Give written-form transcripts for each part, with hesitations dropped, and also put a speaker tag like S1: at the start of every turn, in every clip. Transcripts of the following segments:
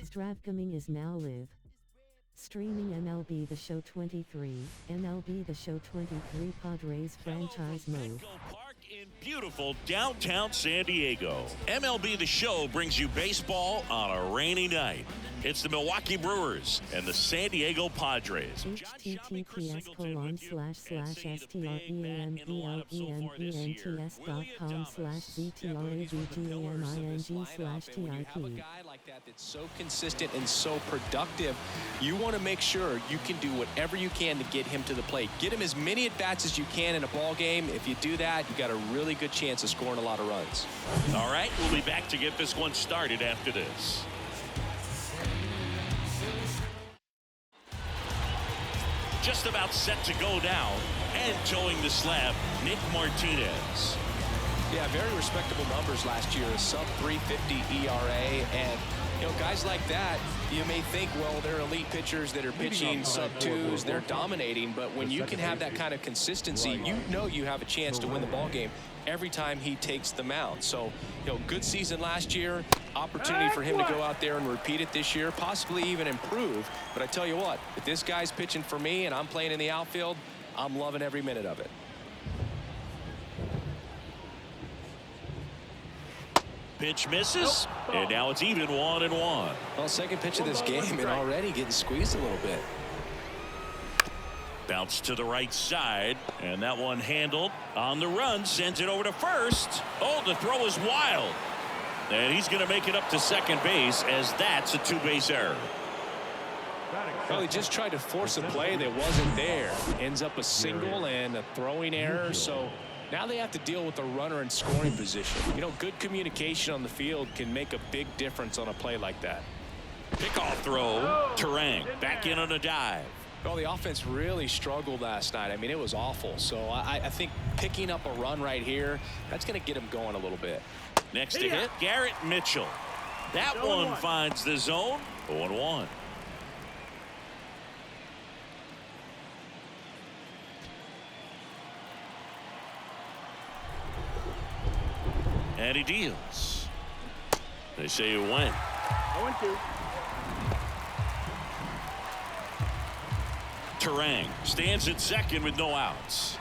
S1: Stravgaming is now live. Streaming MLB The Show 23, MLB The Show 23 Padres franchise mode.
S2: Park in beautiful downtown San Diego. MLB The Show brings you baseball on a rainy night. It's the Milwaukee Brewers and the San Diego Padres.
S1: https://streamnts.com/ZTRAVGAMING/TIP.
S3: That's so consistent and so productive. You want to make sure you can do whatever you can to get him to the plate. Get him as many at-bats as you can in a ball game. If you do that, you got a really good chance of scoring a lot of runs.
S2: All right, we'll be back to get this one started after this. Just about set to go down and towing the slab, Nick Martinez.
S3: Yeah, very respectable numbers last year, a sub 350 ERA, and you know, guys like that, you may think, well, they're elite pitchers that are pitching sub twos, they're dominating, but when you can have that kind of consistency, you know you have a chance to win the ball game every time he takes the mound. So, you know, good season last year, opportunity for him to go out there and repeat it this year, possibly even improve. But I tell you what, if this guy's pitching for me and I'm playing in the outfield, I'm loving every minute of it.
S2: Pitch misses, and now it's even 1-1.
S3: Well, second pitch of this game and already getting squeezed a little bit.
S2: Bounce to the right side, and that one handled on the run, sends it over to first. Oh, the throw is wild. And he's going to make it up to second base, as that's a two-base error.
S3: Well, he just tried to force a play that wasn't there. Ends up a single and a throwing error, so now they have to deal with the runner in scoring position. You know, good communication on the field can make a big difference on a play like that.
S2: Pickoff throw, Terang back in on a dive.
S3: Well, the offense really struggled last night. I mean, it was awful. So I think picking up a run right here, that's going to get him going a little bit.
S2: Next to hit, Garrett Mitchell. That one finds the zone, 0-1. And he deals. They say it went.
S4: 0-2.
S2: Terang stands at second with no outs.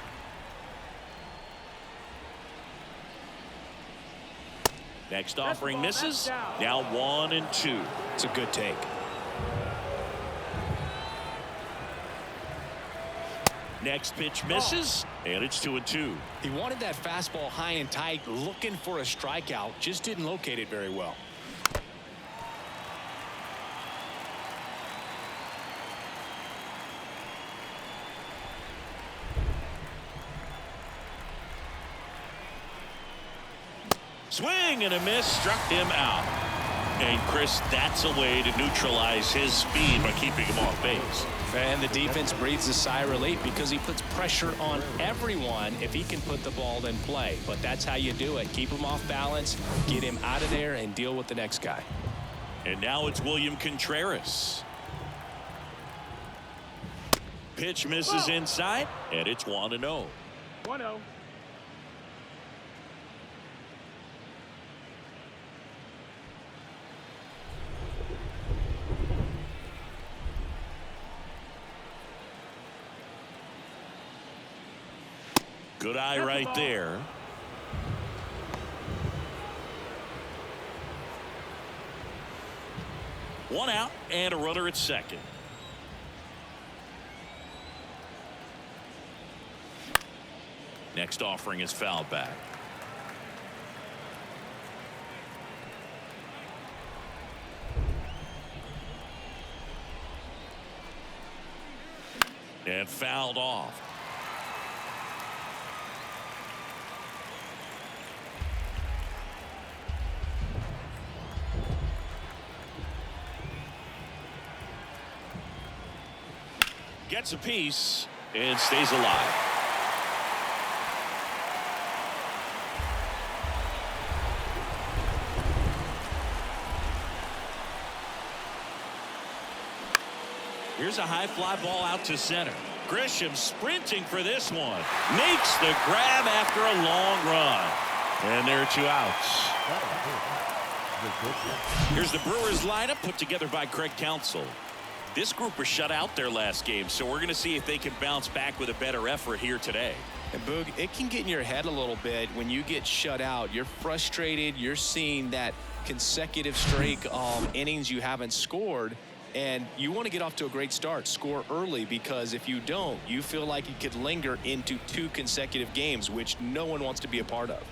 S2: Next offering misses. Now 1-2.
S3: It's a good take.
S2: Next pitch misses, and it's 2-2.
S3: He wanted that fastball high and tight, looking for a strikeout, just didn't locate it very well.
S2: Swing and a miss, struck him out. And Chris, that's a way to neutralize his speed by keeping him off base.
S3: And the defense breathes a sigh of relief because he puts pressure on everyone if he can put the ball in play. But that's how you do it. Keep him off balance, get him out of there, and deal with the next guy.
S2: And now it's William Contreras. Pitch misses inside, and it's 1-0.
S4: 1-0.
S2: Good eye right there. One out and a runner at second. Next offering is fouled back. And fouled off. Gets a piece and stays alive. Here's a high fly ball out to center. Grisham sprinting for this one. Makes the grab after a long run. And there are 2 outs. Here's the Brewers lineup put together by Craig Counsell. This group was shut out their last game, so we're going to see if they can bounce back with a better effort here today.
S3: And Boog, it can get in your head a little bit when you get shut out. You're frustrated. You're seeing that consecutive streak of innings you haven't scored, and you want to get off to a great start, score early, because if you don't, you feel like it could linger into 2 consecutive games, which no one wants to be a part of.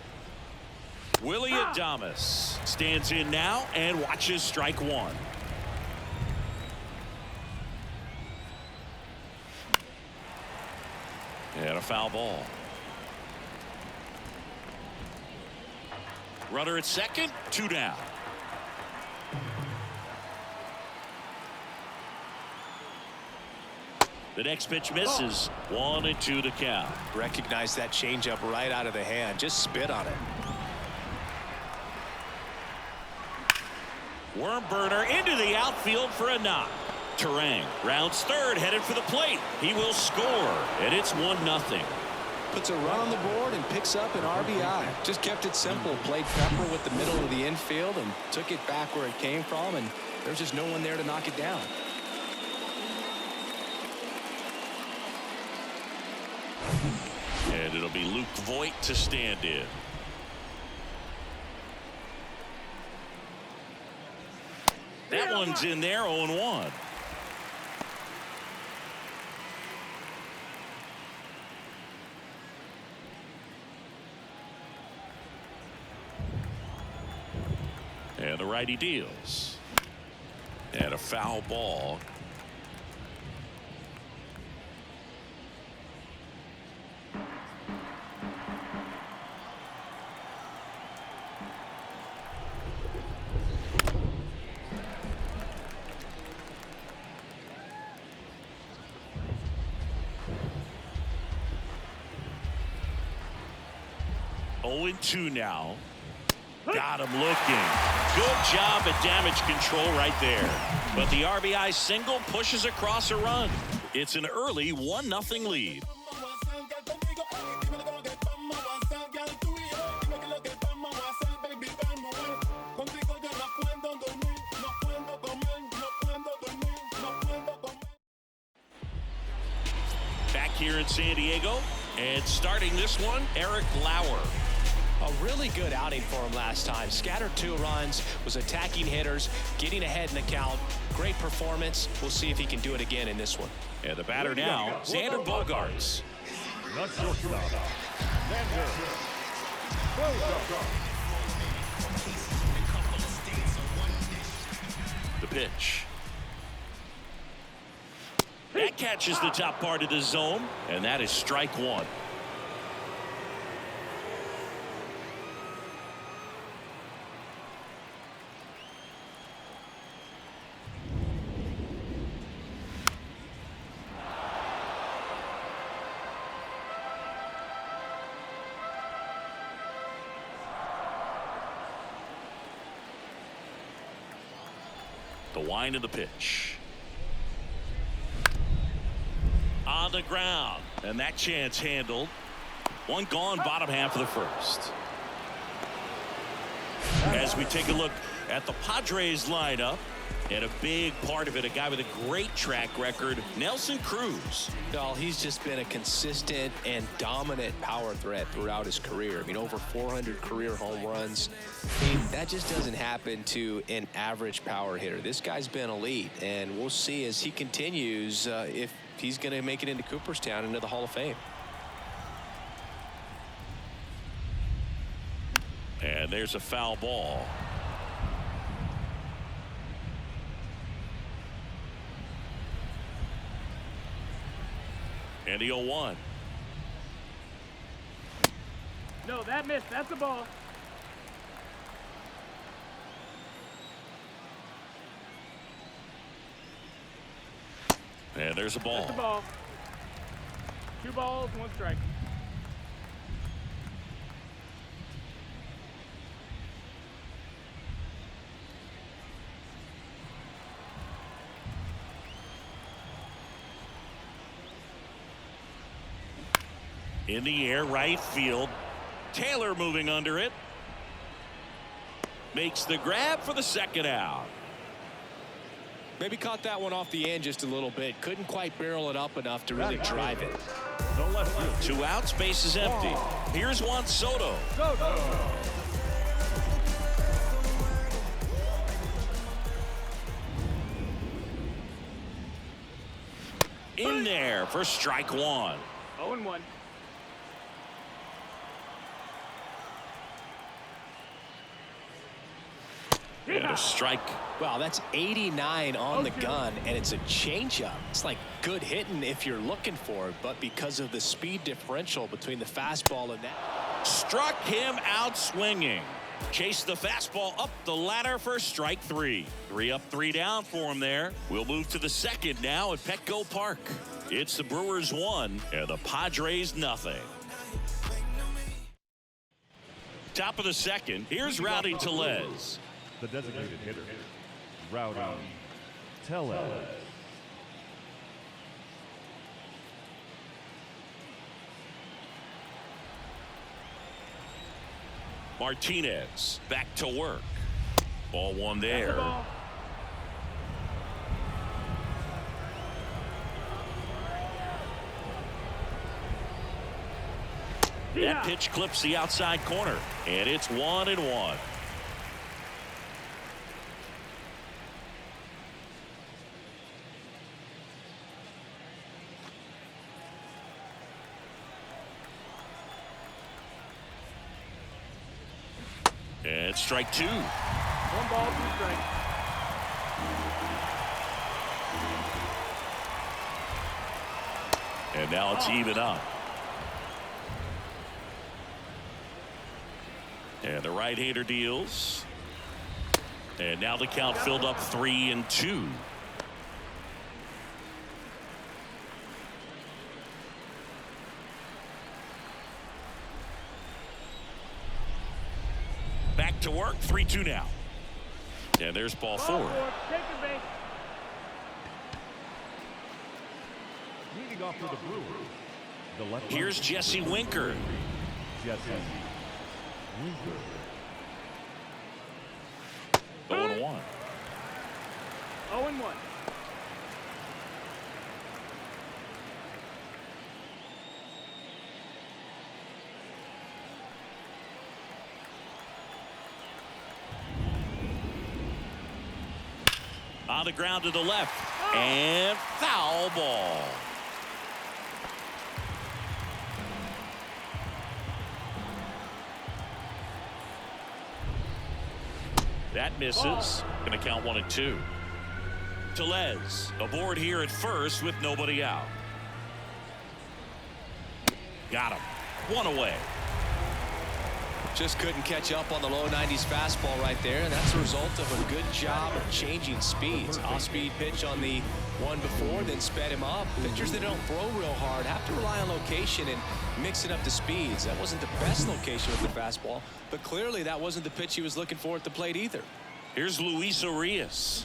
S2: Willie Adames stands in now and watches strike 1. And a foul ball. Runner at second, 2 down. The next pitch misses. 1-2 to count.
S3: Recognize that changeup right out of the hand. Just spit on it.
S2: Worm burner into the outfield for a knock. Terang rounds third, headed for the plate. He will score, and it's 1-0.
S3: Puts a run on the board and picks up an RBI. Just kept it simple. Played Pepper with the middle of the infield and took it back where it came from, and there's just no one there to knock it down.
S2: And it'll be Luke Voit to stand in. That one's in there, 0-1. And the righty deals. And a foul ball. Oh, 2 now. Got him looking. Good job at damage control right there. But the RBI single pushes across a run. It's an early 1-0 lead. Back here in San Diego, and starting this one, Eric Lauer.
S3: A really good outing for him last time. Scattered 2 runs, was attacking hitters, getting ahead in the count. Great performance. We'll see if he can do it again in this one.
S2: And the batter now, Xander Bogaerts. The pitch. That catches the top part of the zone, and that is strike 1. The wind of the pitch. On the ground, and that chance handled. 1 gone, bottom half of the first. As we take a look at the Padres lineup, and a big part of it, a guy with a great track record, Nelson Cruz.
S3: Well, he's just been a consistent and dominant power threat throughout his career. I mean, over 400 career home runs. I mean, that just doesn't happen to an average power hitter. This guy's been elite, and we'll see as he continues if he's going to make it into Cooperstown, into the Hall of Fame.
S2: And there's a foul ball. And the 0-1.
S4: No, that missed. That's the ball.
S2: And there's a ball.
S4: That's the ball. 2 balls, 1 strike.
S2: In the air, right field. Taylor moving under it. Makes the grab for the second out.
S3: Maybe caught that one off the end just a little bit. Couldn't quite barrel it up enough to really drive it.
S2: 2 outs, base is empty. Here's Juan Soto. In there for strike 1.
S4: 0-1.
S2: And a strike.
S3: Wow, that's 89 on the gun, and it's a changeup. It's like good hitting if you're looking for it, but because of the speed differential between the fastball and that.
S2: Struck him out swinging. Chased the fastball up the ladder for strike 3. 3 up, 3 down for him there. We'll move to the second now at Petco Park. It's the Brewers 1 and the Padres nothing. Top of the second. Here's Rowdy Tellez.
S5: The designated hitter, Rowdy Tellez.
S2: Martinez back to work. Ball 1 there. That pitch clips the outside corner, and it's 1-1. And strike 2.
S4: 1 ball, 2 strikes.
S2: And now it's even up. And the right-hander deals. And now the count filled up 3-2. Back to work, 3-2 now. And there's ball 4.
S4: Take it, base.
S5: Leading off for the Brewers, the left.
S2: Here's Jesse Winker.
S5: Jesse Winker.
S2: 0-1.
S4: 0-1.
S2: On the ground to the left. And foul ball. That misses. Going to count 1-2. Tellez aboard here at first with nobody out. Got him. 1 away.
S3: Just couldn't catch up on the low 90s fastball right there, and that's a result of a good job of changing speeds. Off-speed pitch on the one before, then sped him up. Pitchers that don't throw real hard have to rely on location and mix it up to speeds. That wasn't the best location with the fastball, but clearly that wasn't the pitch he was looking for at the plate either.
S2: Here's Luis Arias.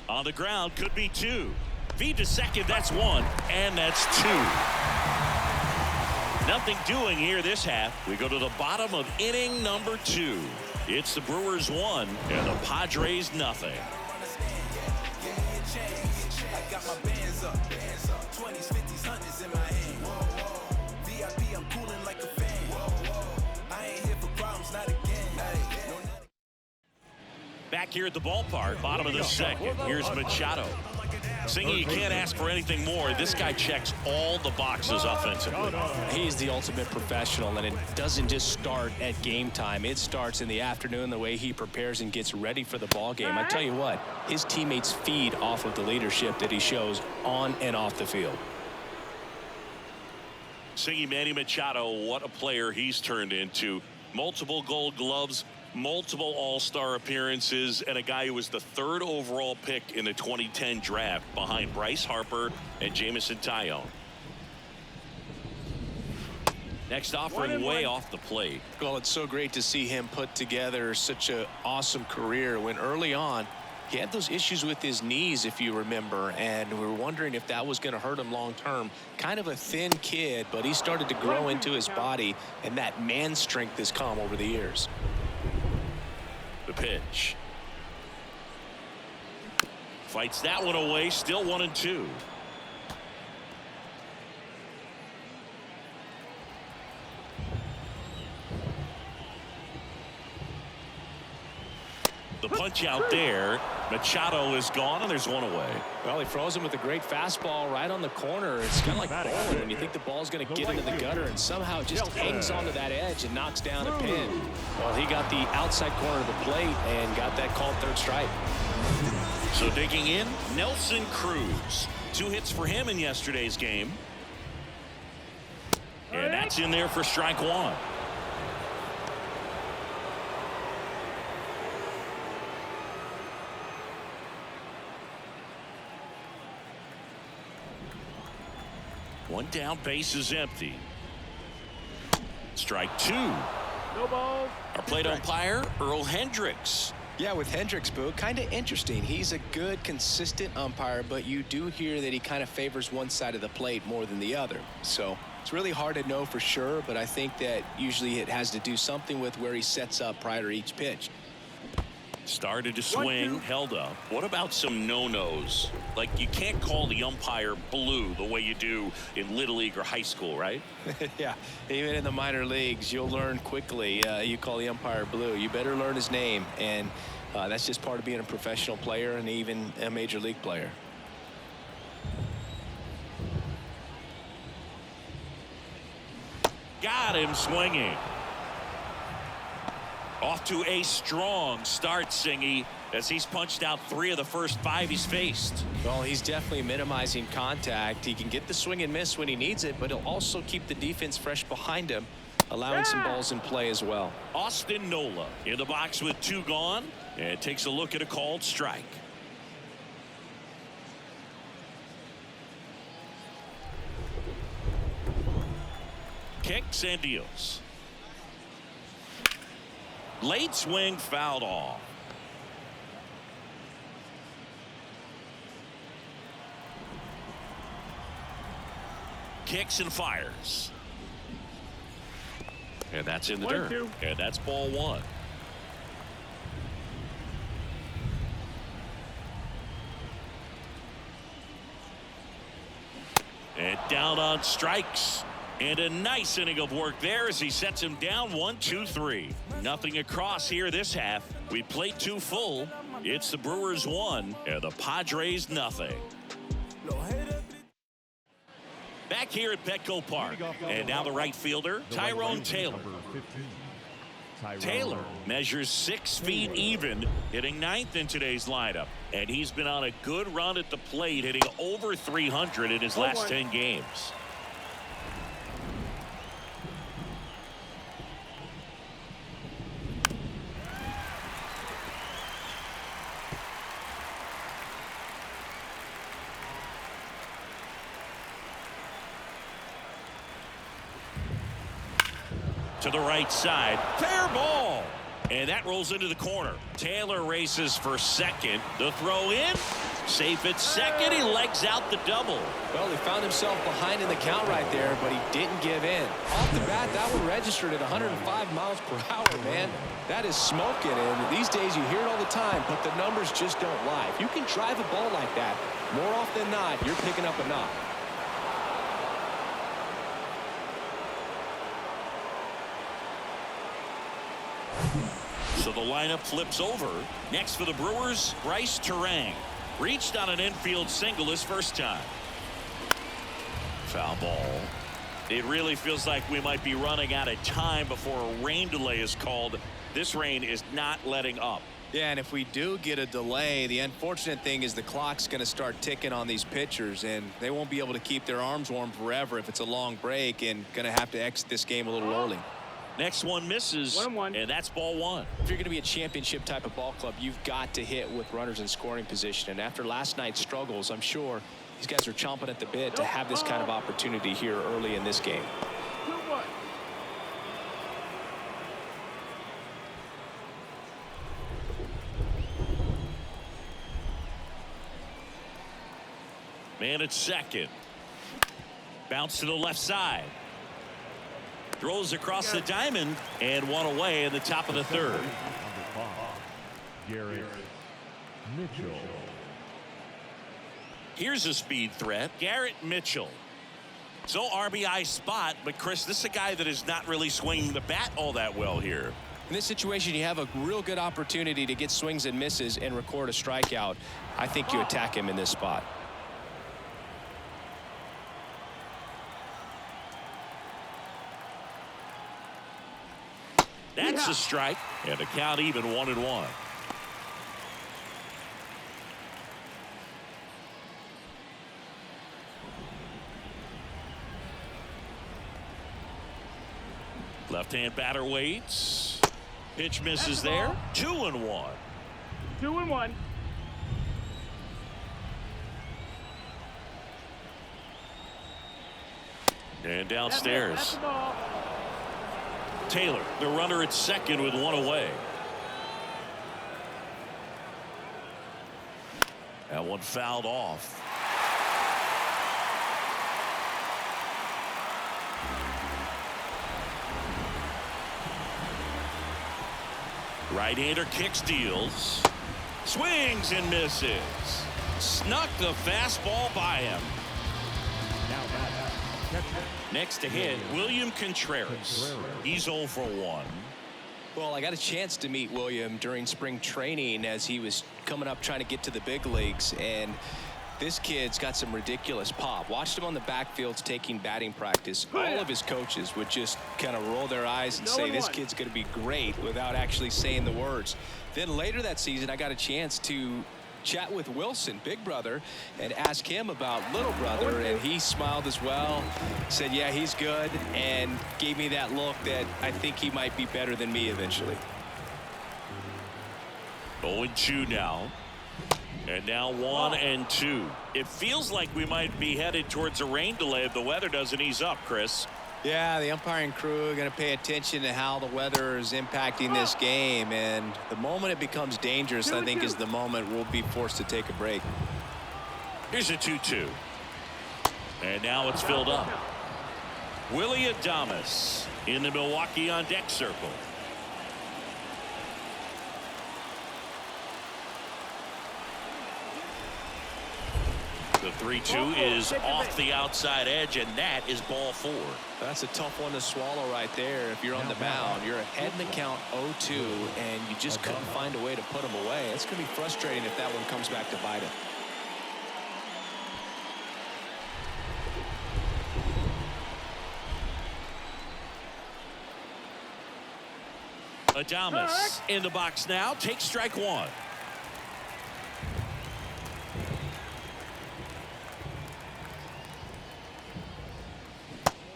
S2: On the ground, could be 2. Feed to second, that's 1, and that's 2. Nothing doing here this half. We go to the bottom of inning number 2. It's the Brewers 1 and the Padres nothing. Back here at the ballpark, bottom of the second. Here's Machado. Singy, you can't ask for anything more. This guy checks all the boxes offensively.
S3: He's the ultimate professional, and it doesn't just start at game time. It starts in the afternoon, the way he prepares and gets ready for the ball game. I tell you what, his teammates feed off of the leadership that he shows on and off the field.
S2: Singy Manny Machado, what a player he's turned into. Multiple Gold Gloves, multiple all-star appearances, and a guy who was the 3rd overall pick in the 2010 draft behind Bryce Harper and Jameson Taillon. Next offering way off the plate.
S3: Well, it's so great to see him put together such an awesome career when early on He had those issues with his knees, if you remember, and we were wondering if that was going to hurt him long term. Kind of a thin kid, but he started to grow into his body, and that man strength has come over the years.
S2: The pitch. Fights that one away, still 1-2. The punch out there. Machado is gone, and there's one away.
S3: Well, he froze him with a great fastball right on the corner. It's kind of like bowling when you think the ball's going to get into the gutter and somehow just hangs onto that edge and knocks down a pin. Well, he got the outside corner of the plate and got that called third strike.
S2: So digging in, Nelson Cruz. 2 hits for him in yesterday's game. And that's in there for strike 1. One down, base is empty. Strike 2.
S4: No balls.
S2: Our plate umpire, Earl Hendricks.
S3: Yeah, with Hendricks, Boo, kind of interesting. He's a good, consistent umpire, but you do hear that he kind of favors one side of the plate more than the other. So it's really hard to know for sure, but I think that usually it has to do something with where he sets up prior to each pitch.
S2: Started to swing, held up. What about some no-nos? Like, you can't call the umpire blue the way you do in Little League or high school, right?
S3: Yeah, even in the minor leagues, you'll learn quickly. You call the umpire blue. You better learn his name, and that's just part of being a professional player and even a major league player.
S2: Got him swinging. Off to a strong start, Singy, as he's punched out 3 of the first 5 he's faced.
S3: Well, he's definitely minimizing contact. He can get the swing and miss when he needs it, but he'll also keep the defense fresh behind him, allowing some balls in play as well.
S2: Austin Nola in the box with 2 gone, and takes a look at a called strike. Kicks and deals. Late swing, fouled off. Kicks and fires. And that's in the dirt.
S4: 1-2.
S2: And that's ball 1. And down on strikes. And a nice inning of work there as he sets him down 1-2-3. Nothing across here this half. We played 2 full. It's the Brewers 1 and the Padres nothing. Back here at Petco Park. And now the right fielder, Tyrone Taylor. Taylor measures 6 feet even, hitting 9th in today's lineup. And he's been on a good run at the plate, hitting over 300 in his last 10 games. To the right side, fair ball, and that rolls into the corner. Taylor races for second. The throw in, safe at second. He legs out the double.
S3: Well, he found himself behind in the count right there, but he didn't give in. Off the bat, that one registered at 105 miles per hour, man. That is smoking, and these days you hear it all the time, but the numbers just don't lie. If you can drive a ball like that, more often than not, you're picking up a knock.
S2: So the lineup flips over. Next for the Brewers, Bryce Terang. Reached on an infield single his first time. Foul ball. It really feels like we might be running out of time before a rain delay is called. This rain is not letting up.
S3: Yeah, and if we do get a delay, the unfortunate thing is the clock's going to start ticking on these pitchers, and they won't be able to keep their arms warm forever if it's a long break, and going to have to exit this game a little early.
S2: Next one misses,
S4: 1-1.
S2: and that's ball 1.
S3: If you're going to be a championship type of ball club, you've got to hit with runners in scoring position. And after last night's struggles, I'm sure these guys are chomping at the bit to have this kind of opportunity here early in this game.
S4: 2-1.
S2: And it's second. Bounce to the left side. Throws across the diamond and one away in the top of the third.
S5: Garrett Mitchell.
S2: Here's a speed threat, Garrett Mitchell. So RBI spot, but Chris, this is a guy that is not really swinging the bat all that well here.
S3: In this situation, you have a real good opportunity to get swings and misses and record a strikeout. I think you attack him in this spot.
S2: That's a strike, and the count even 1-1. Left-hand batter waits. Pitch misses there. 2-1.
S4: 2-1.
S2: And downstairs.
S4: That's the ball.
S2: Taylor, the runner at second with one away. That one fouled off. Right-hander kicks, deals, swings and misses. Snuck the fastball by him. Next to hit, William Contreras. He's 0 for 1.
S3: Well, I got a chance to meet William during spring training as he was coming up trying to get to the big leagues, and this kid's got some ridiculous pop. Watched him on the backfields taking batting practice. All of his coaches would just kind of roll their eyes and say this kid's going to be great without actually saying the words. Then later that season, I got a chance to chat with Wilson, big brother, and ask him about little brother, and he smiled as well, said yeah, he's good, and gave me that look that I think he might be better than me eventually.
S2: 0-2 now. And now 1-2. It feels like we might be headed towards a rain delay if the weather doesn't ease up, Chris.
S3: Yeah, the umpiring crew are going to pay attention to how the weather is impacting this game, and the moment it becomes dangerous, I think, is the moment we'll be forced to take a break.
S2: Here's a 2-2. And now it's filled up. Willie Adames in the Milwaukee on deck circle. The 3-2 is off the outside edge, and that is ball 4.
S3: That's a tough one to swallow right there. If you're on the mound, you're ahead in the count 0-2, and you just couldn't find a way to put them away. It's going to be frustrating if that one comes back to bite him.
S2: Adames in the box now. Takes strike 1.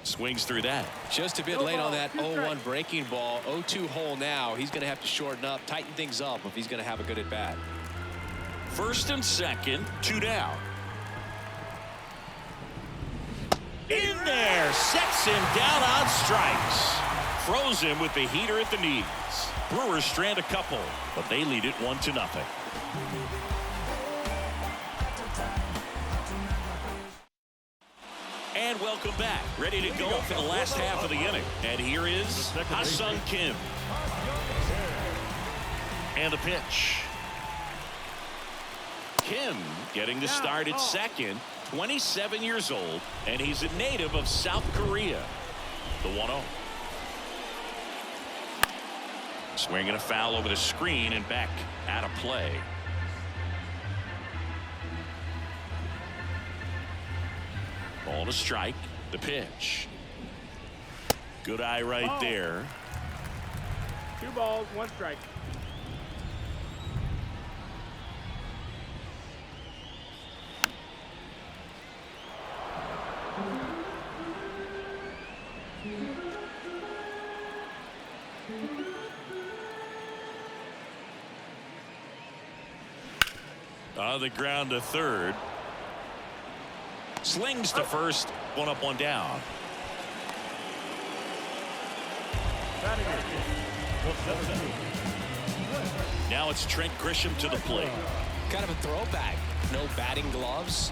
S2: Swings through that.
S3: Just a bit late on that 0-1 breaking ball. 0-2 hole now. He's going to have to shorten up, tighten things up if he's going to have a good at bat.
S2: First and second, 2 down. In there, sets him down on strikes. Throws him with the heater at the knees. Brewers strand a couple, but they lead it 1-0. And welcome back. Ready to go for the last half of the inning. And here is Ha-Sung Kim. And the pitch. Kim getting the start at second, 27 years old, and he's a native of South Korea. The 1-0. Swinging a foul over the screen and back out of play. Ball to strike. The pitch. Good eye right there.
S4: 2 balls, 1 strike.
S2: On the ground to third. Slings to first. 1 up, 1 down. Now it's Trent Grisham to the plate.
S3: Kind of a throwback. No batting gloves.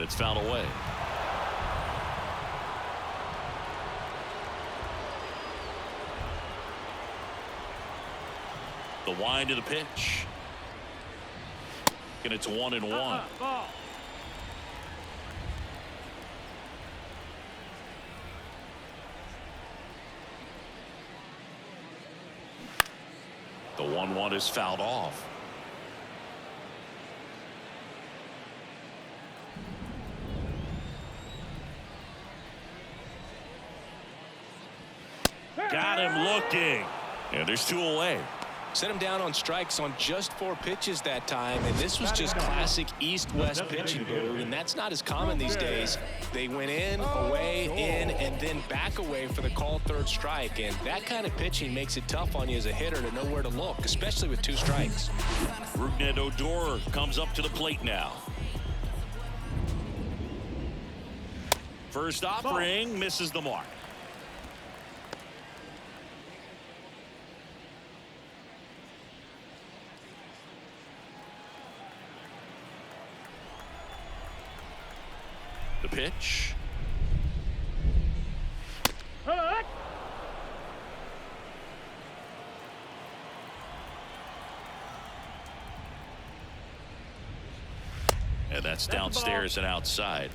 S2: it's fouled away. The wind of the pitch. And it's 1-1.
S4: Ball.
S2: The 1-1 is fouled off. Got him looking. And there's 2 away.
S3: Set him down on strikes on just 4 pitches that time, and this was just classic East-West pitching, Boog, and that's not as common these days. They went in, away, in, and then back away for the called 3rd strike, and that kind of pitching makes it tough on you as a hitter to know where to look, especially with 2 strikes.
S2: Rougned Odor comes up to the plate now. First offering misses the mark. The pitch.
S4: Hook.
S2: And that's downstairs and outside.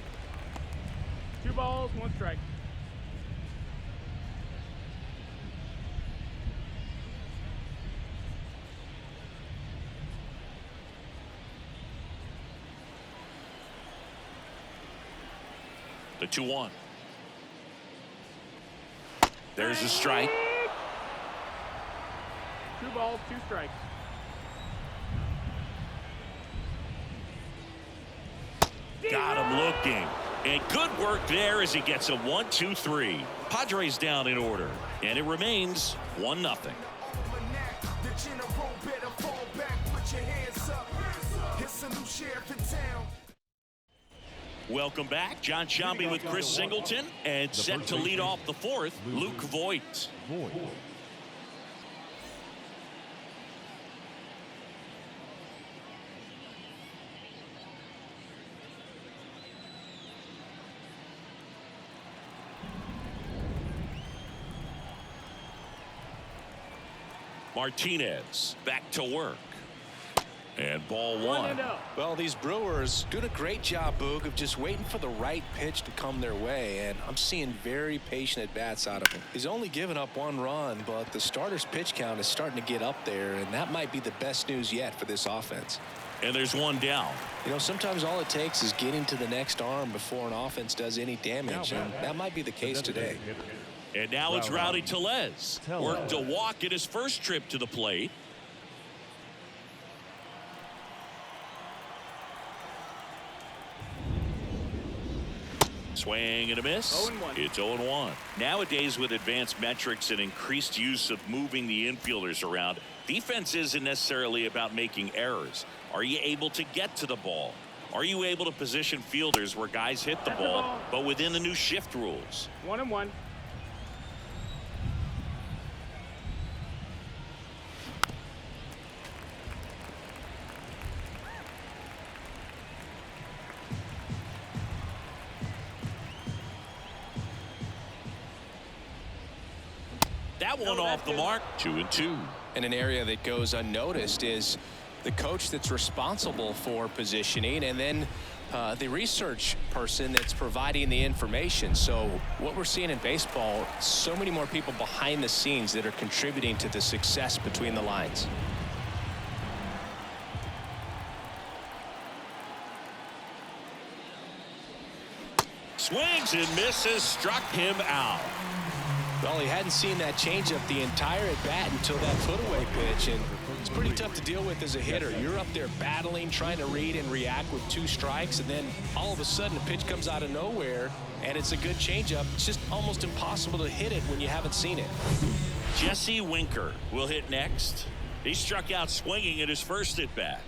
S4: 2 balls, 1 strike.
S2: The 2-1. There's a strike.
S4: 2 balls, 2 strikes.
S2: Got him looking. And good work there as he gets a 1-2-3. Padres down in order. And it remains 1-0. Welcome back. John Shambi with Chris Singleton. And set to lead off the 4th, Luke Voigt. Martinez back to work. And ball 1.
S3: Well, these Brewers doing a great job, Boog, of just waiting for the right pitch to come their way, and I'm seeing very patient at-bats out of him. He's only given up 1 run, but the starter's pitch count is starting to get up there, and that might be the best news yet for this offense.
S2: And there's 1 down.
S3: You know, sometimes all it takes is getting to the next arm before an offense does any damage, and that might be the case today.
S2: And now it's Rowdy Tellez. Worked a walk at his first trip to the plate. Swing and a miss.
S4: 0-1.
S2: It's 0-1. Nowadays, with advanced metrics and increased use of moving the infielders around, defense isn't necessarily about making errors. Are you able to get to the ball? Are you able to position fielders where guys hit the ball, but within the new shift rules?
S4: 1-1.
S2: That one off the mark. 2-2.
S3: And an area that goes unnoticed is the coach that's responsible for positioning, and then the research person that's providing the information. So what we're seeing in baseball, so many more people behind the scenes that are contributing to the success between the lines.
S2: Swings and misses, struck him out.
S3: Well, he hadn't seen that changeup the entire at bat until that put-away pitch, and it's pretty tough to deal with as a hitter. You're up there battling, trying to read and react with 2 strikes, and then all of a sudden a pitch comes out of nowhere, and it's a good changeup. It's just almost impossible to hit it when you haven't seen it.
S2: Jesse Winker will hit next. He struck out swinging at his first at bat.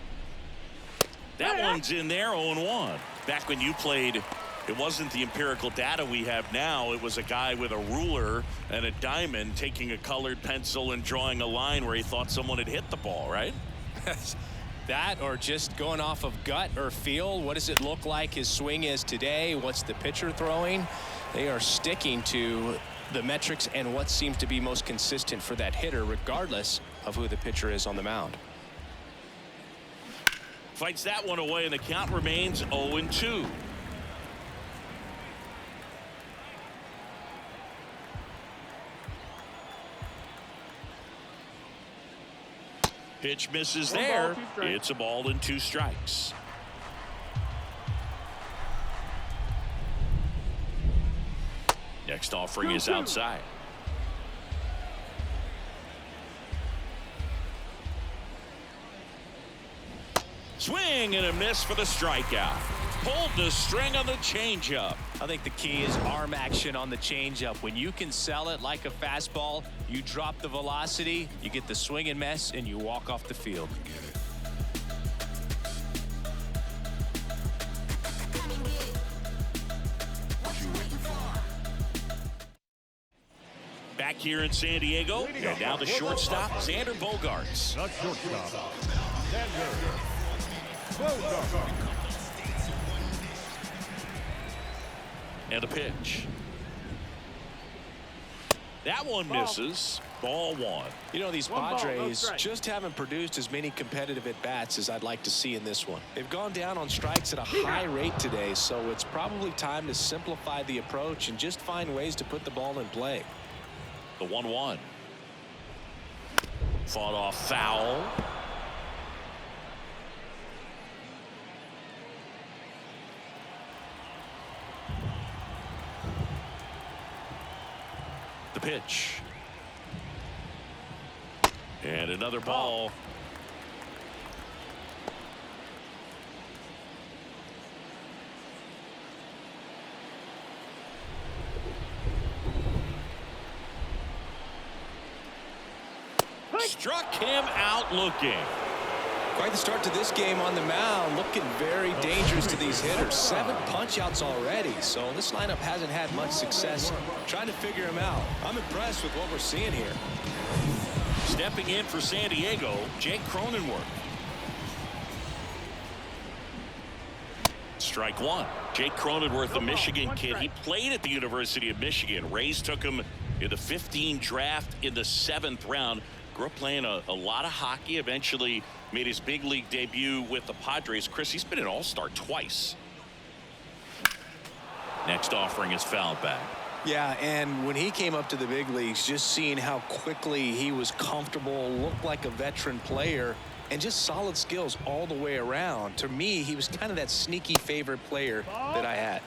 S2: That one's in there, 0-1. Back when you played, it wasn't the empirical data we have now. It was a guy with a ruler and a diamond taking a colored pencil and drawing a line where he thought someone had hit the ball, right?
S3: That or just going off of gut or feel. What does it look like his swing is today? What's the pitcher throwing? They are sticking to the metrics and what seems to be most consistent for that hitter, regardless of who the pitcher is on the mound.
S2: Fights that one away, and the count remains 0-2. Pitch misses there. It's a ball and 2 strikes. Next offering is outside. Swing and a miss for the strikeout. Pulled the string on the changeup.
S3: I think the key is arm action on the changeup. When you can sell it like a fastball, you drop the velocity, you get the swing and miss, and you walk off the field.
S2: Back here in San Diego, and now the shortstop, Xander Bogaerts.
S5: The shortstop, Xander Bogaerts.
S2: And a pitch. That one misses. Ball 1.
S3: You know, these Padres just haven't produced as many competitive at-bats as I'd like to see in this one. They've gone down on strikes at a high rate today, so it's probably time to simplify the approach and just find ways to put the ball in play.
S2: The 1-1. Fought off foul. The pitch. And another ball. Struck him out looking.
S3: Quite the start to this game on the mound, looking very dangerous to these hitters. 7 punch-outs already, so this lineup hasn't had much success trying to figure him out. I'm impressed with what we're seeing here.
S2: Stepping in for San Diego, Jake Cronenworth. Strike 1. Jake Cronenworth, the Michigan kid. He played at the University of Michigan. Rays took him in the 15 draft in the 7th round. Grew up playing a lot of hockey. Eventually made his big league debut with the Padres. Chris, he's been an all-star twice. Next offering is fouled back.
S3: Yeah, and when he came up to the big leagues, just seeing how quickly he was comfortable, looked like a veteran player, and just solid skills all the way around. To me, he was kind of that sneaky favorite player that I had.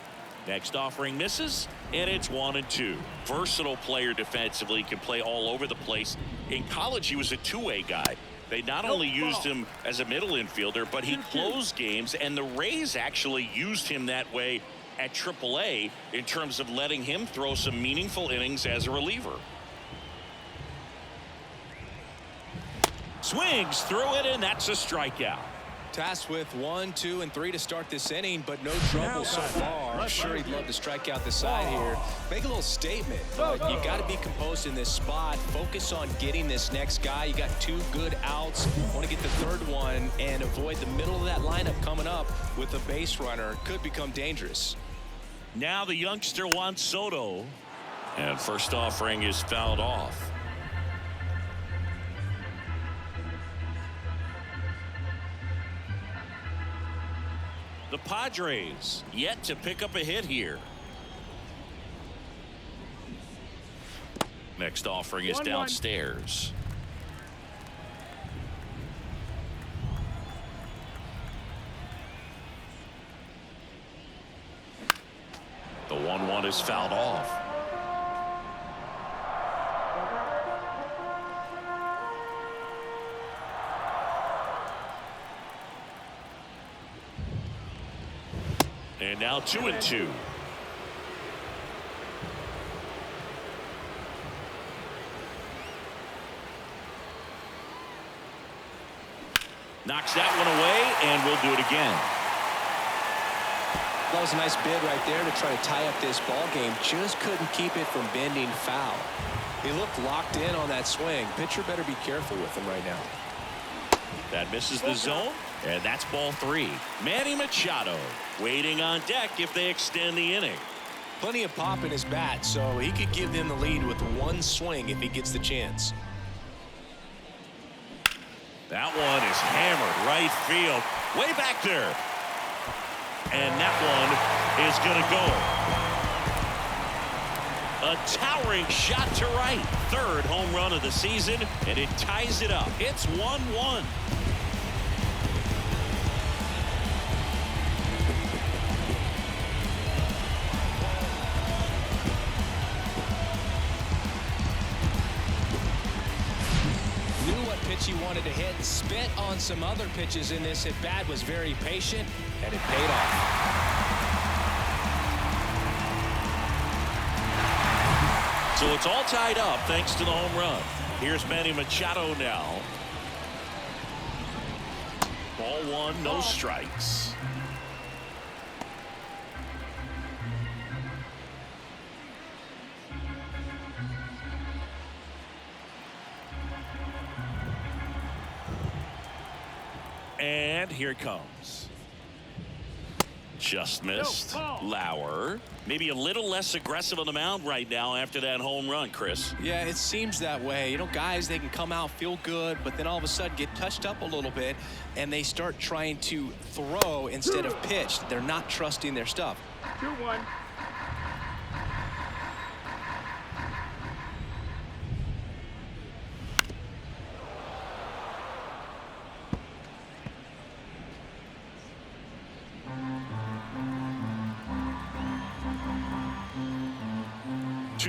S2: Next offering misses, and it's 1-2. Versatile player defensively, can play all over the place. In college, he was a two-way guy. They not only used him as a middle infielder, but he closed games, and the Rays actually used him that way at AAA in terms of letting him throw some meaningful innings as a reliever. Swings through it, and that's a strikeout.
S3: Tasked with 1, 2, and 3 to start this inning, but no trouble so far. I'm sure he'd love to strike out the side here. Make a little statement, but you got to be composed in this spot. Focus on getting this next guy. You got 2 good outs. Want to get the 3rd one and avoid the middle of that lineup coming up with a base runner. Could become dangerous.
S2: Now the youngster Juan Soto, and first offering is fouled off. The Padres yet to pick up a hit here. Next offering is downstairs. The 1-1 is fouled off. And now 2-2. Knocks that one away, and we'll do it again.
S3: That was a nice bid right there to try to tie up this ball game. Just couldn't keep it from bending foul. He looked locked in on that swing. Pitcher better be careful with him right now.
S2: That misses the zone, and that's ball 3. Manny Machado waiting on deck if they extend the inning.
S3: Plenty of pop in his bat, so he could give them the lead with one swing if he gets the chance.
S2: That one is hammered right field, way back there. And that one is going to go. A towering shot to right. 3rd home run of the season, and it ties it up. It's 1-1.
S3: He wanted to hit, spit on some other pitches in this at bat, was very patient, and it paid off.
S2: So it's all tied up thanks to the home run. Here's Manny Machado now. Ball 1, no strikes. And here it comes. Just missed. Lauer maybe a little less aggressive on the mound right now after that home run, Chris.
S3: Yeah, it seems that way. You know, guys, they can come out, feel good, but then all of a sudden get touched up a little bit, and they start trying to throw instead of pitch. They're not trusting their stuff.
S4: 2-1.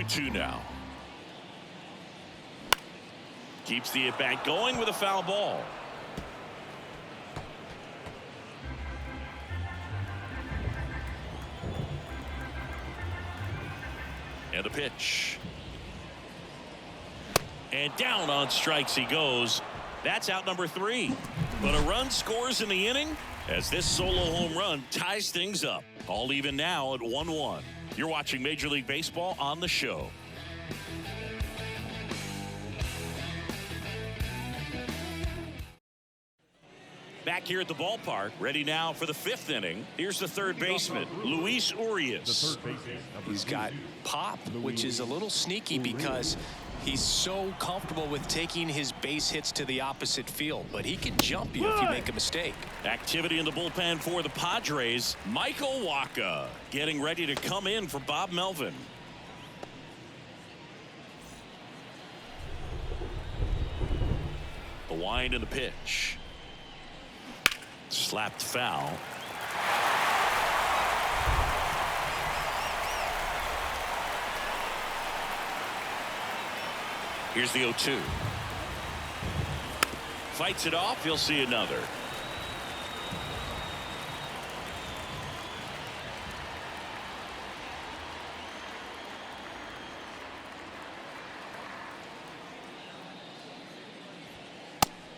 S2: Two now. Keeps the at-bat going with a foul ball. And the pitch. And down on strikes he goes. That's out number 3. But a run scores in the inning as this solo home run ties things up. All even now at 1-1. You're watching Major League Baseball on the show. Back here at the ballpark, ready now for the 5th inning. Here's the 3rd baseman, Luis Urias.
S3: He's got pop, which is a little sneaky because he's so comfortable with taking his base hits to the opposite field, but he can jump you if you make a mistake.
S2: Activity in the bullpen for the Padres. Michael Wacha getting ready to come in for Bob Melvin. The wind and the pitch. Slapped foul. Here's the 0-2. Fights it off. He'll see another.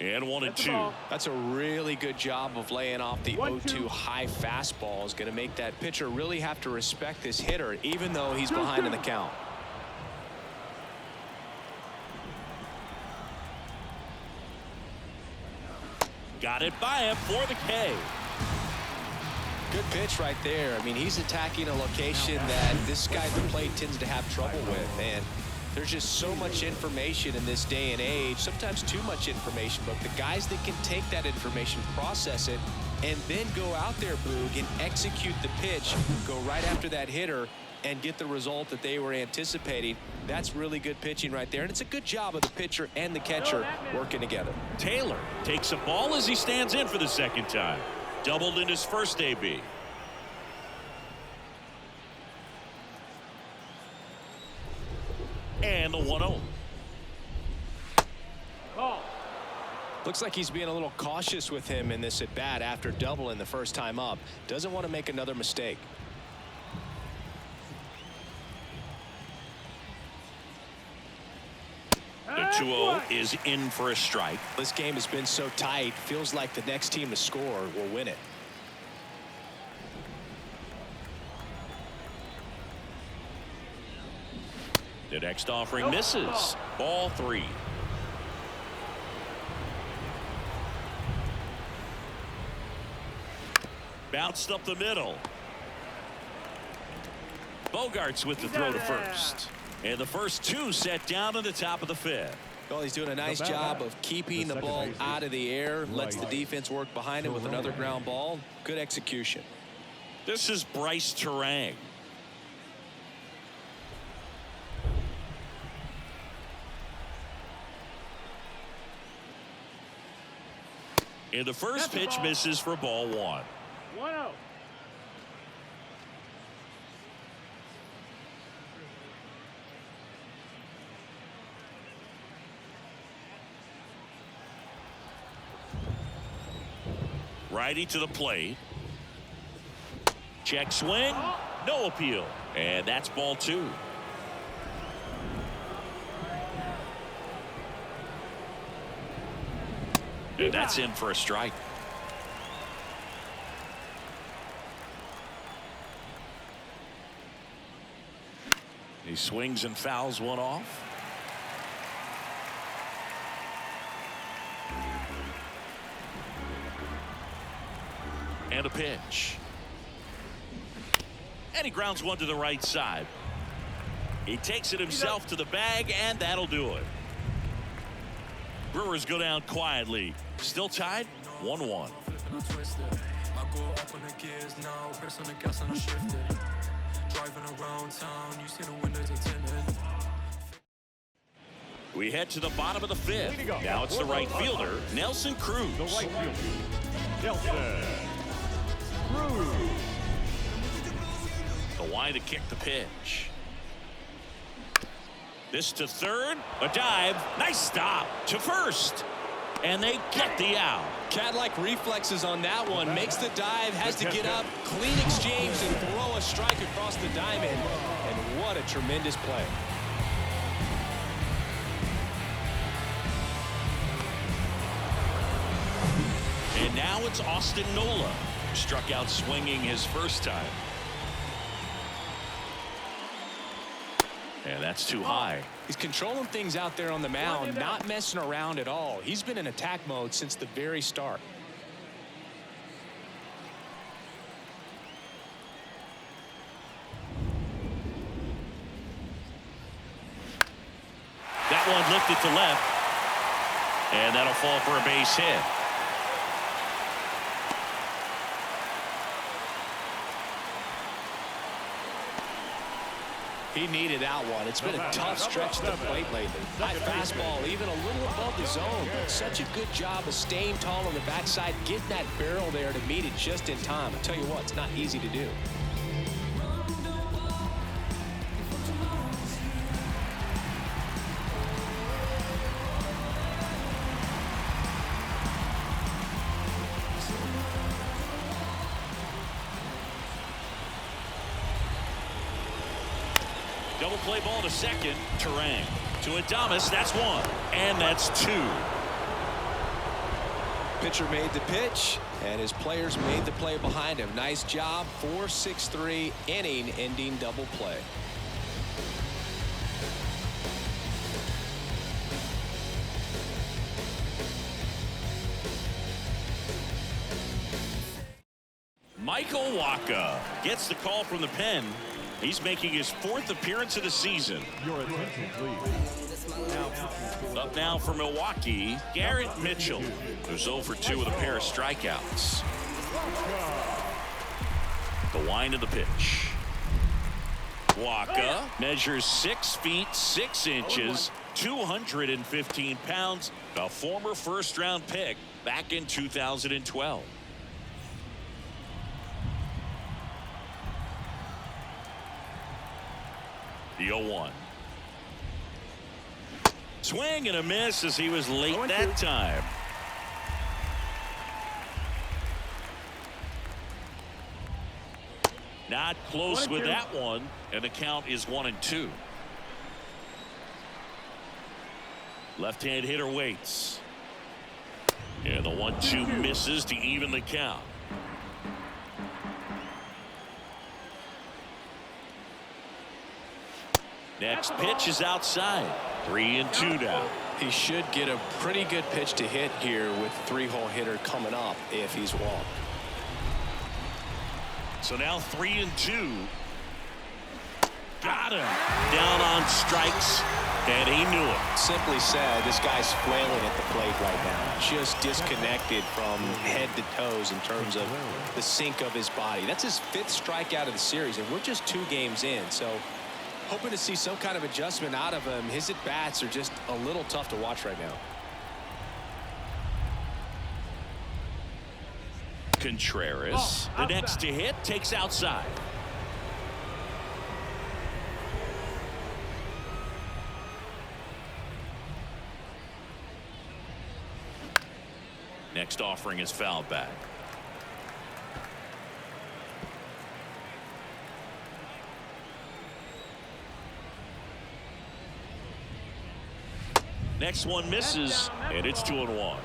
S2: And 1-2.
S3: That's a really good job of laying off the 0-2 high fastball. Is going to make that pitcher really have to respect this hitter, even though he's behind in the count.
S2: Got it by him for the K.
S3: Good pitch right there. I mean, he's attacking a location that this guy at the plate tends to have trouble with. And there's just so much information in this day and age, sometimes too much information, but the guys that can take that information, process it, and then go out there, Boog, and execute the pitch, go right after that hitter, and get the result that they were anticipating. That's really good pitching right there, and it's a good job of the pitcher and the catcher working together.
S2: Taylor takes a ball as he stands in for the 2nd time. Doubled in his first AB. And the 1-0.
S3: Looks like he's being a little cautious with him in this at bat after doubling the first time up. Doesn't want to make another mistake.
S2: The 2-0 is in for a strike.
S3: This game has been so tight. Feels like the next team to score will win it.
S2: The next offering misses. Ball 3. Bounced up the middle. Bogarts with the throw to first. And the first two set down at the top of the fifth.
S3: Well, he's doing a nice job of keeping the ball out of the air. Lets the defense work behind him with another ground ball. Good execution.
S2: This is Bryce Terang. And the first pitch misses for ball one.
S4: 1-0.
S2: Righty to the plate. Check swing. No appeal. And that's ball two. And that's in for a strike. He swings and fouls one off. And a pitch. And he grounds one to the right side. He takes it himself to the bag, and that'll do it. Brewers go down quietly. Still tied 1-1. We head to the bottom of the fifth. Now it's the right fielder, Nelson Cruz.
S5: The right fielder, Nelson Cruz.
S2: The line to kick the pitch. This to third. A dive. Nice stop to first. And they get the out.
S3: Cat-like reflexes on that one. Makes the dive, has to get up, clean exchange, and throw a strike across the diamond. And what a tremendous play.
S2: And now it's Austin Nola. Struck out swinging his first time. And that's too high.
S3: He's controlling things out there on the mound, not messing around at all. He's been in attack mode since the very start.
S2: That one lifted to left. And that'll fall for a base hit.
S3: He needed that one. It's been a tough stretch at the plate lately. High fastball, even a little above the zone, but such a good job of staying tall on the backside, getting that barrel there to meet it just in time. I tell you what, it's not easy to do.
S2: Double play ball to second. Terang to Adames. That's one. And that's two.
S3: Pitcher made the pitch, and his players made the play behind him. Nice job. 4-6-3 inning-ending double play.
S2: Michael Wacha gets the call from the pen. He's making his fourth appearance of the season.
S5: Your attention, please.
S2: Up now for Milwaukee, Garrett Mitchell, who's 0 for 2 with a pair of strikeouts. The wind of the pitch. Wacha measures 6 feet 6 inches, 215 pounds, a former first-round pick back in 2012. The 0-1. Swing and a miss as he was late that time. Not close with that one, and the count is 1-2. Left-hand hitter waits. And the 1-2 misses to even the count. Next pitch is outside. 3-2 now.
S3: He should get a pretty good pitch to hit here with 3-hole hitter coming up if he's walked.
S2: So now 3-2. Got him. Down on strikes, and he knew it.
S3: Simply said, this guy's flailing at the plate right now. Just disconnected from head to toes in terms of the sink of his body. That's his 5th strikeout of the series, and we're just 2 games in. So hoping to see some kind of adjustment out of him. His at-bats are just a little tough to watch right now.
S2: Contreras, the next to hit, takes outside. Next offering is fouled back. Next one misses, and it's 2-1.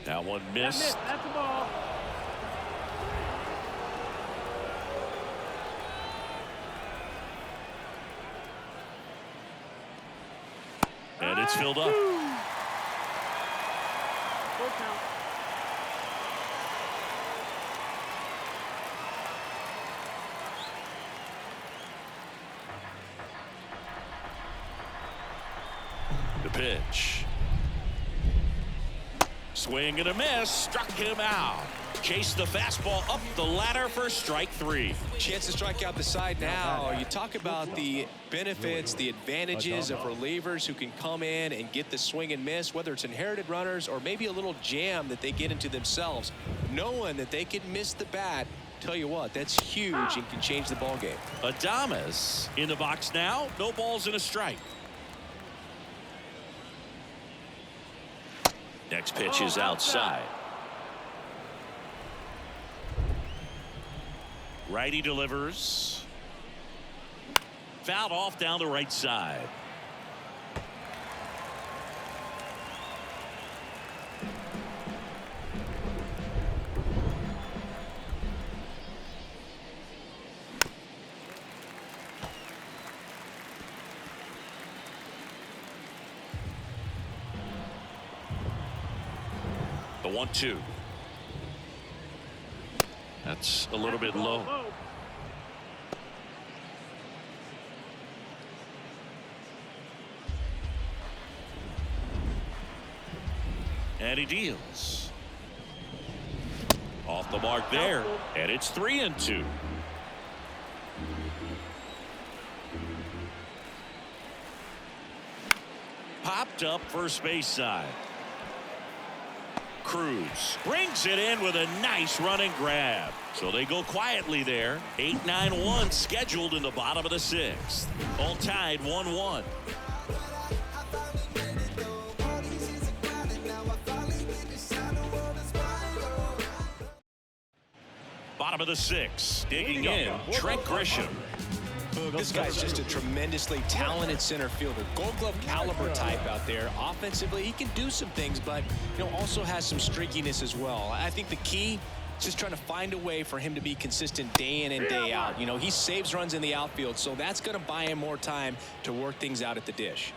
S2: That one missed.
S4: That's a ball.
S2: And it's filled up.
S4: Full count.
S2: The pitch. Swing and a miss. Struck him out. Chased the fastball up the ladder for strike 3.
S3: Chance to strike out the side now. You talk about the benefits, the advantages of relievers who can come in and get the swing and miss, whether it's inherited runners or maybe a little jam that they get into themselves. Knowing that they can miss the bat, tell you what, that's huge and can change the ball game.
S2: Adames in the box now. No balls and a strike. Next pitch is outside. Righty delivers. Fouled off down the right side. The 1-2. That's a little bit low. And he deals. Off the mark there. And it's 3-2. Popped up first base side. Cruz brings it in with a nice running grab. So they go quietly there. 8-9-1 scheduled in the bottom of the 6th. All tied 1-1. Bottom of the 6th. Digging in. Trent Grisham.
S3: This guy's just a tremendously talented center fielder. Gold Glove caliber type out there. Offensively, he can do some things, but also has some streakiness as well. I think the key is just trying to find a way for him to be consistent day in and day out. He saves runs in the outfield, so that's going to buy him more time to work things out at the dish.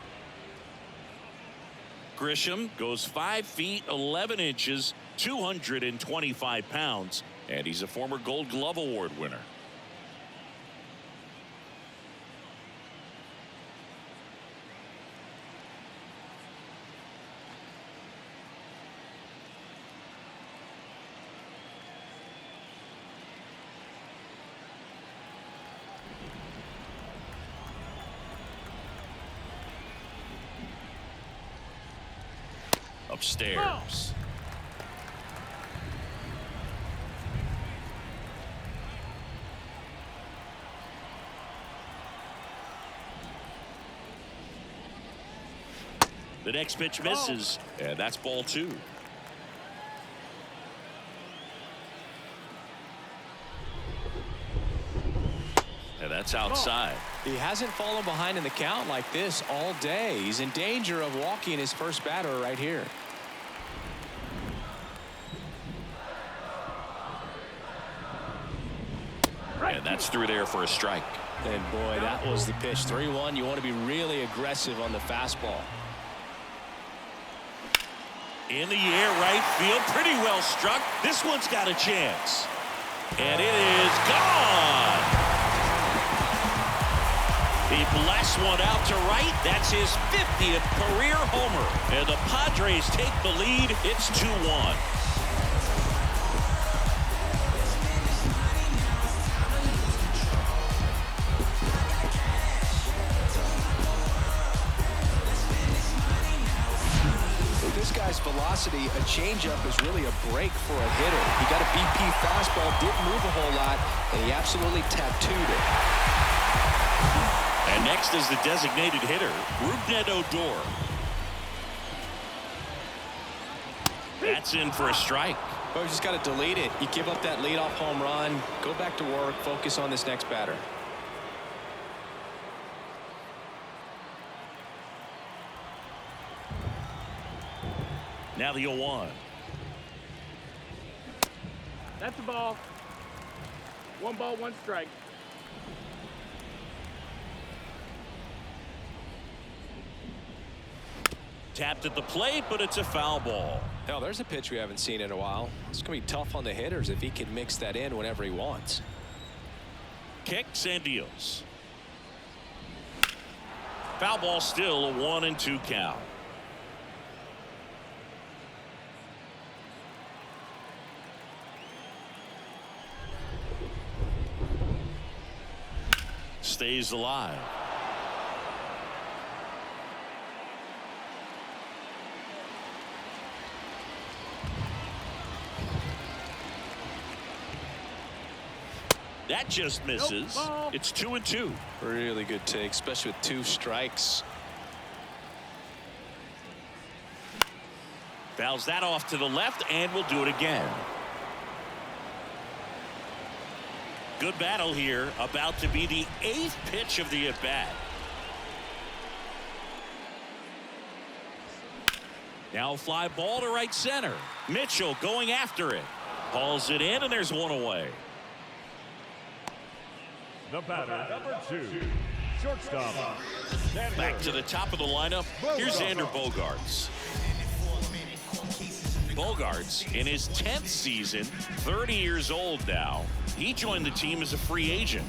S2: Grisham goes 5 feet 11 inches, 225 pounds, and he's a former Gold Glove Award winner. Upstairs. The next pitch misses, and that's ball 2. And that's outside.
S3: He hasn't fallen behind in the count like this all day. He's in danger of walking his first batter right here.
S2: And that's through there for a strike.
S3: And boy, that was the pitch. 3-1. You want to be really aggressive on the fastball.
S2: In the air, right field, pretty well struck. This one's got a chance. And it is gone. He blasts one out to right. That's his 50th career homer. And the Padres take the lead. It's 2-1.
S3: This guy's velocity, a changeup is really a break for a hitter. He got a BP fastball, didn't move a whole lot, and he absolutely tattooed it.
S2: And next is the designated hitter, Rougned Odor. That's in for a strike.
S3: Well, you just got to delete it. You give up that leadoff home run, go back to work, focus on this next batter.
S2: Now the 0-1.
S4: That's the ball. 1 ball, 1 strike.
S2: Tapped at the plate, but it's a foul ball.
S3: Now, there's a pitch we haven't seen in a while. It's going to be tough on the hitters if he can mix that in whenever he wants.
S2: Kicks and deals. Foul ball, still a 1-2 count. Stays alive. That just misses.
S4: Nope.
S2: It's 2-2.
S3: Really good take, especially with 2 strikes.
S2: Fouls that off to the left, and will do it again. Good battle here, about to be the 8th pitch of the at-bat. Now a fly ball to right center. Mitchell going after it. Hauls it in, and there's one away.
S5: The batter, number 2, shortstop.
S2: Back to the top of the lineup. Here's Xander Bogaerts. Bogaerts in his 10th season, 30 years old now. He joined the team as a free agent.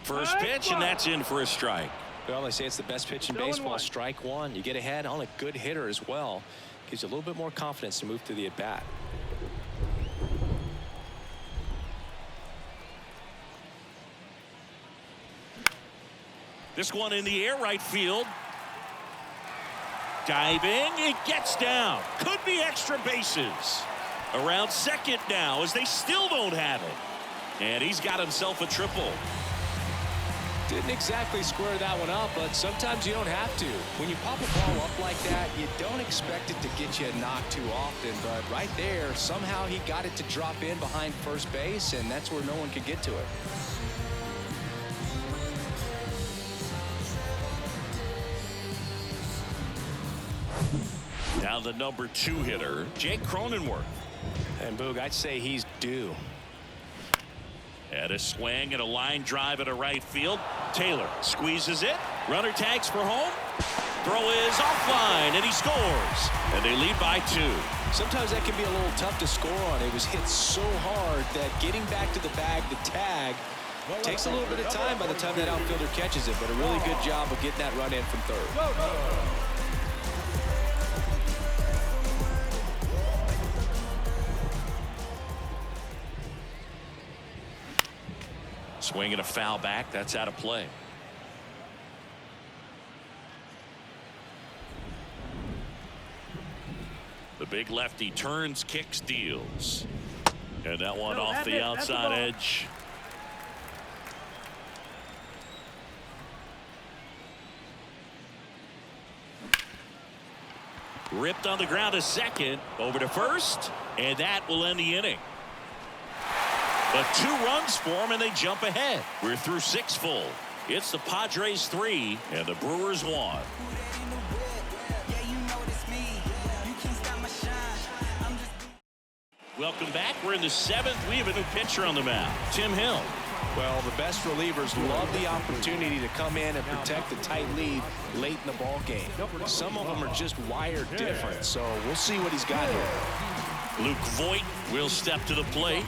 S2: First pitch, and that's in for a strike.
S3: Well, they say it's the best pitch in
S4: Still in
S3: baseball.
S4: 1.
S3: Strike 1. You get ahead on a good hitter as well. Gives you a little bit more confidence to move to the at-bat.
S2: This one in the air, right field. Diving, it gets down. Could be extra bases. Around second now as they still don't have it. And he's got himself a triple.
S3: Didn't exactly square that one up, but sometimes you don't have to. When you pop a ball up like that, you don't expect it to get you a knock too often. But right there, somehow he got it to drop in behind first base, and that's where no one could get to it.
S2: Now the number 2 hitter, Jake Cronenworth.
S3: And Boog, I'd say he's due.
S2: And a swing and a line drive at a right field. Taylor squeezes it. Runner tags for home. Throw is offline, and he scores. And they lead by 2.
S3: Sometimes that can be a little tough to score on. It was hit so hard that getting back to the bag, the tag, takes a little bit of time by the time that outfielder catches it. But a really good job of getting that run in from third.
S2: Swing and a foul back. That's out of play. The big lefty turns, kicks, deals. And that one off the outside edge. Ripped on the ground to second. Over to first. And that will end the inning. But 2 runs for them, and they jump ahead. We're through 6 full. It's the Padres 3 and the Brewers 1. Welcome back. We're in the 7th. We have a new pitcher on the mound, Tim Hill.
S3: Well, the best relievers love the opportunity to come in and protect the tight lead late in the ball game. Some of them are just wired different, so we'll see what he's got here.
S2: Luke Voigt will step to the plate.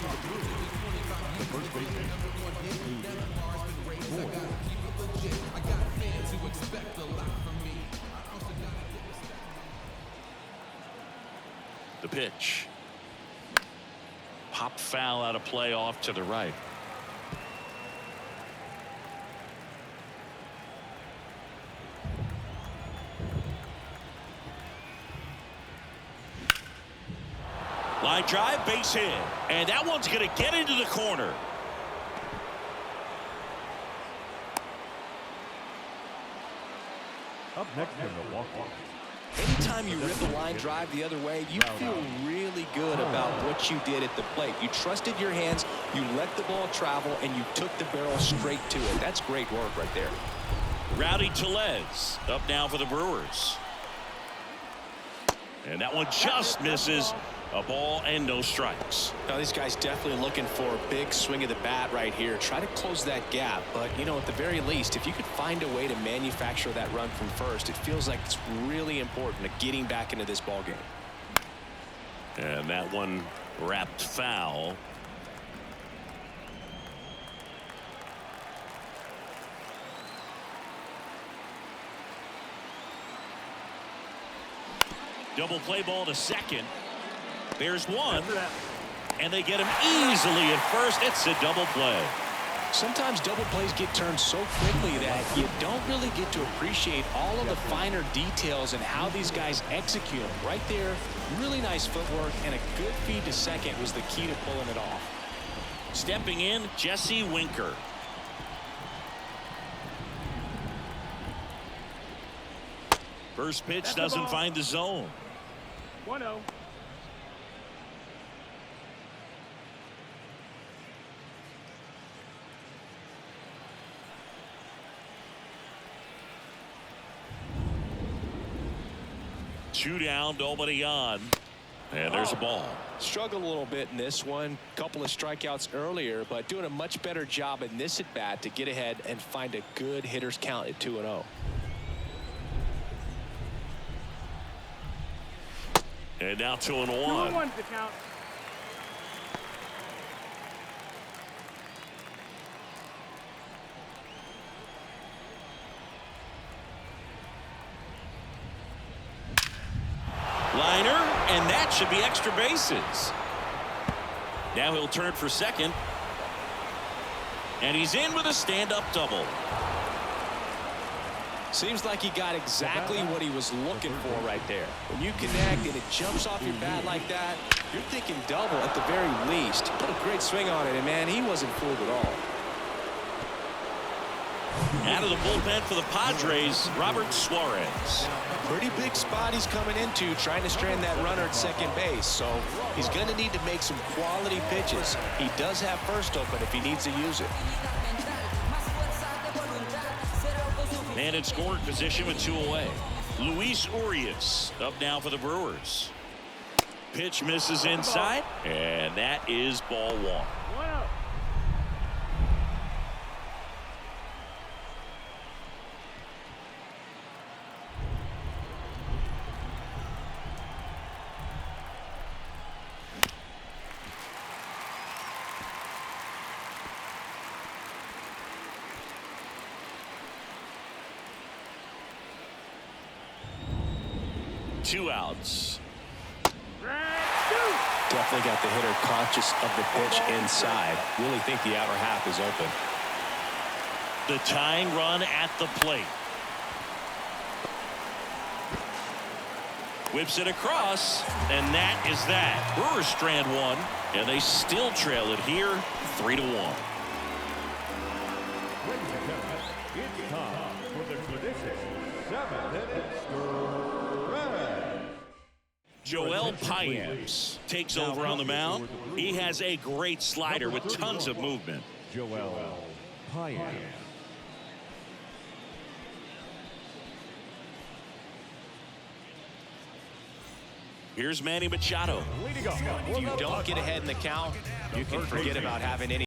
S2: The pitch. Pop foul out of play off to the right. Line drive, base hit. And that one's going to get into the corner.
S5: Up next in Milwaukee.
S3: Anytime you rip the line drive the other way, you feel really good about what you did at the plate. You trusted your hands, you let the ball travel, and you took the barrel straight to it. That's great work right there.
S2: Rowdy Tellez up now for the Brewers. And that one just misses. A ball and no strikes.
S3: Now these guys definitely looking for a big swing of the bat right here. Try to close that gap. But, you know, at the very least, if you could find a way to manufacture that run from first, it feels like it's really important to getting back into this ball game.
S2: And that one wrapped foul. Double play ball to second. There's one, and they get him easily at first. It's a double play.
S3: Sometimes double plays get turned so quickly that you don't really get to appreciate all of the finer details and how these guys execute them. Right there, really nice footwork, and a good feed to second was the key to pulling it off.
S2: Stepping in, Jesse Winker. First pitch doesn't find the zone.
S4: 1-0.
S2: Two down, nobody on. And there's a ball.
S3: Struggled a little bit in this one. Couple of strikeouts earlier, but doing a much better job in this at bat to get ahead and find a good hitter's count at 2-0.
S2: And now 2-1.
S4: 2-1's the count.
S2: Liner, and that should be extra bases. Now he'll turn for second. And he's in with a stand-up double.
S3: Seems like he got exactly what he was looking for right there. When you connect and it jumps off your bat like that, you're thinking double at the very least. Put a great swing on it, and man, he wasn't fooled at all.
S2: Out of the bullpen for the Padres, Robert Suarez.
S3: Pretty big spot he's coming into, trying to strand that runner at second base. So he's going to need to make some quality pitches. He does have first open if he needs to use it.
S2: Man in scoring position with 2 away. Luis Urias up now for the Brewers. Pitch misses inside, and that is ball 1.
S4: 1-0.
S2: Two outs.
S3: Definitely got the hitter conscious of the pitch inside. Really think the outer half is open.
S2: The tying run at the plate. Whips it across, and that is that. Brewers strand one, and they still trail it here 3-1.
S5: Ladies and gentlemen, it's time for the traditional 7-minute stretch.
S2: Joel Payamps takes over on the mound. He has a great slider with tons of movement.
S5: Joel Payamps.
S2: Here's Manny Machado.
S5: Leading up
S3: If you don't get ahead in the count, you can forget about having any